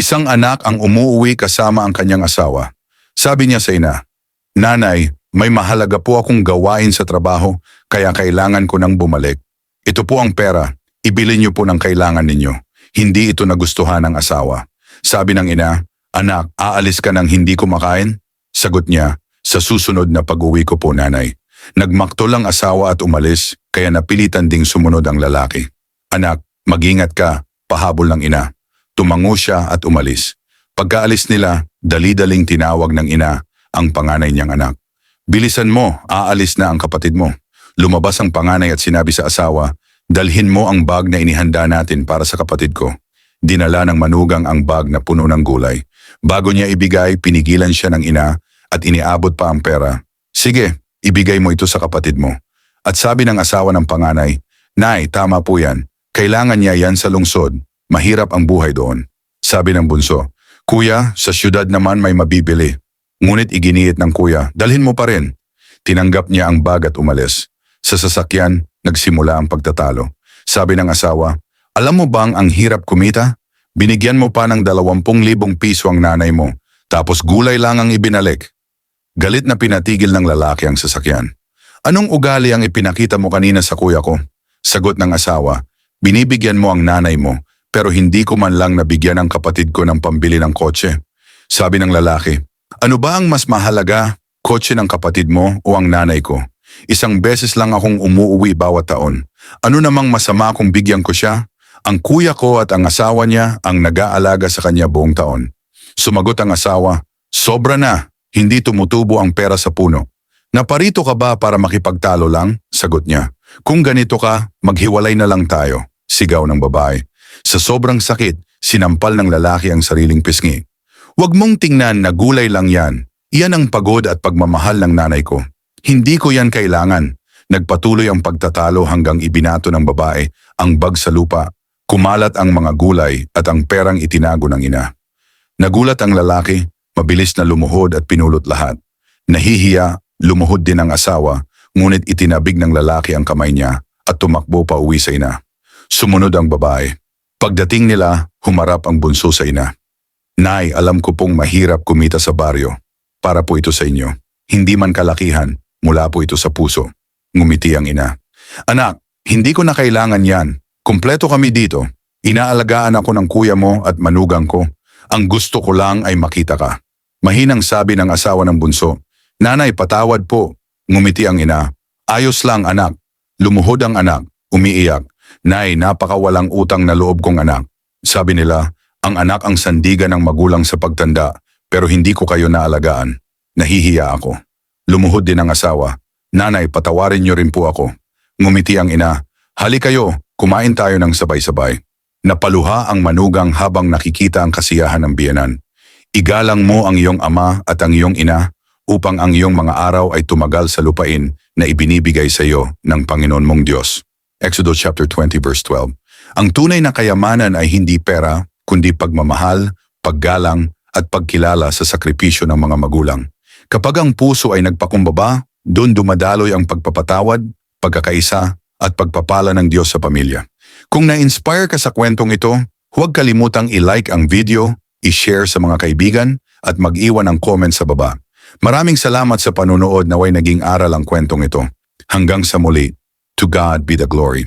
Isang anak ang umuuwi kasama ang kanyang asawa. Sabi niya sa ina, "Nanay, may mahalaga po akong gawain sa trabaho kaya kailangan ko nang bumalik. Ito po ang pera, ibili niyo po ng kailangan ninyo." Hindi ito nagustuhan ng asawa. Sabi ng ina, "Anak, aalis ka nang hindi kumakain?" Sagot niya, "Sa susunod na pag-uwi ko po, nanay." Nagmaktol ang asawa at umalis, kaya napilitan ding sumunod ang lalaki. "Anak, mag-ingat ka," pahabol ng ina. Tumango siya at umalis. Pagkaalis nila, dali-daling tinawag ng ina ang panganay niyang anak. "Bilisan mo, aalis na ang kapatid mo." Lumabas ang panganay at sinabi sa asawa, "Dalhin mo ang bag na inihanda natin para sa kapatid ko." Dinala ng manugang ang bag na puno ng gulay. Bago niya ibigay, pinigilan siya ng ina at iniabot pa ang pera. "Sige, ibigay mo ito sa kapatid mo." At sabi ng asawa ng panganay, "Nay, tama po yan. Kailangan niya yan sa lungsod. Mahirap ang buhay doon." Sabi ng bunso, "Kuya, sa syudad naman may mabibili." Ngunit iginiit ng kuya, "Dalhin mo pa rin." Tinanggap niya ang bag at umalis. Sa sasakyan, nagsimula ang pagtatalo. Sabi ng asawa, "Alam mo bang ang hirap kumita? Binigyan mo pa ng 20,000 piso ang nanay mo, tapos gulay lang ang ibinalik." Galit na pinatigil ng lalaki ang sasakyan. "Anong ugali ang ipinakita mo kanina sa kuya ko?" Sagot ng asawa, "Binibigyan mo ang nanay mo, pero hindi ko man lang nabigyan ang kapatid ko ng pambili ng kotse." Sabi ng lalaki, "Ano ba ang mas mahalaga, kotse ng kapatid mo o ang nanay ko? Isang beses lang akong umuuwi bawat taon. Ano namang masama kung bigyan ko siya? Ang kuya ko at ang asawa niya ang nag-aalaga sa kanya buong taon." Sumagot ang asawa, "Sobra na, hindi tumutubo ang pera sa puno." "Naparito ka ba para makipagtalo lang?" Sagot niya. "Kung ganito ka, maghiwalay na lang tayo." Sigaw ng babae. Sa sobrang sakit, sinampal ng lalaki ang sariling pisngi. "Huwag mong tingnan na gulay lang yan. Iyan ang pagod at pagmamahal ng nanay ko. Hindi ko yan kailangan." Nagpatuloy ang pagtatalo hanggang ibinato ng babae ang bag sa lupa. Kumalat ang mga gulay at ang perang itinago ng ina. Nagulat ang lalaki, mabilis na lumuhod at pinulot lahat. Nahihiya, lumuhod din ang asawa, ngunit itinabig ng lalaki ang kamay niya at tumakbo pa uwi sa ina. Sumunod ang babae. Pagdating nila, humarap ang bunso sa ina. "Nay, alam ko pong mahirap kumita sa baryo. Para po ito sa inyo. Hindi man kalakihan, mula po ito sa puso." Ngumiti ang ina. "Anak, hindi ko na kailangan yan. Kumpleto kami dito. Inaalagaan ako ng kuya mo at manugang ko. Ang gusto ko lang ay makita ka." Mahinang sabi ng asawa ng bunso, "Nanay, patawad po." Ngumiti ang ina. "Ayos lang, anak." Lumuhod ang anak, umiiyak. "Nay, napakawalang utang na loob kong anak." Sabi nila, ang anak ang sandigan ng magulang sa pagtanda, pero hindi ko kayo naalagaan. Nahihiya ako. Lumuhod din ang asawa. "Nanay, patawarin niyo rin po ako." Ngumiti ang ina. "Hali kayo, kumain tayo ng sabay-sabay." Napaluha ang manugang habang nakikita ang kasiyahan ng biyenan. "Igalang mo ang iyong ama at ang iyong ina upang ang iyong mga araw ay tumagal sa lupain na ibinibigay sa iyo ng Panginoon mong Diyos." Exodus chapter 20 verse 12. Ang tunay na kayamanan ay hindi pera, kundi pagmamahal, paggalang, at pagkilala sa sakripisyo ng mga magulang. Kapag ang puso ay nagpakumbaba, doon dumadaloy ang pagpapatawad, pagkakaisa, at pagpapala ng Diyos sa pamilya. Kung na-inspire ka sa kwentong ito, huwag kalimutang i-like ang video, i-share sa mga kaibigan, at mag-iwan ng comment sa baba. Maraming salamat sa panunood, naway naging aral ang kwentong ito. Hanggang sa muli, to God be the glory.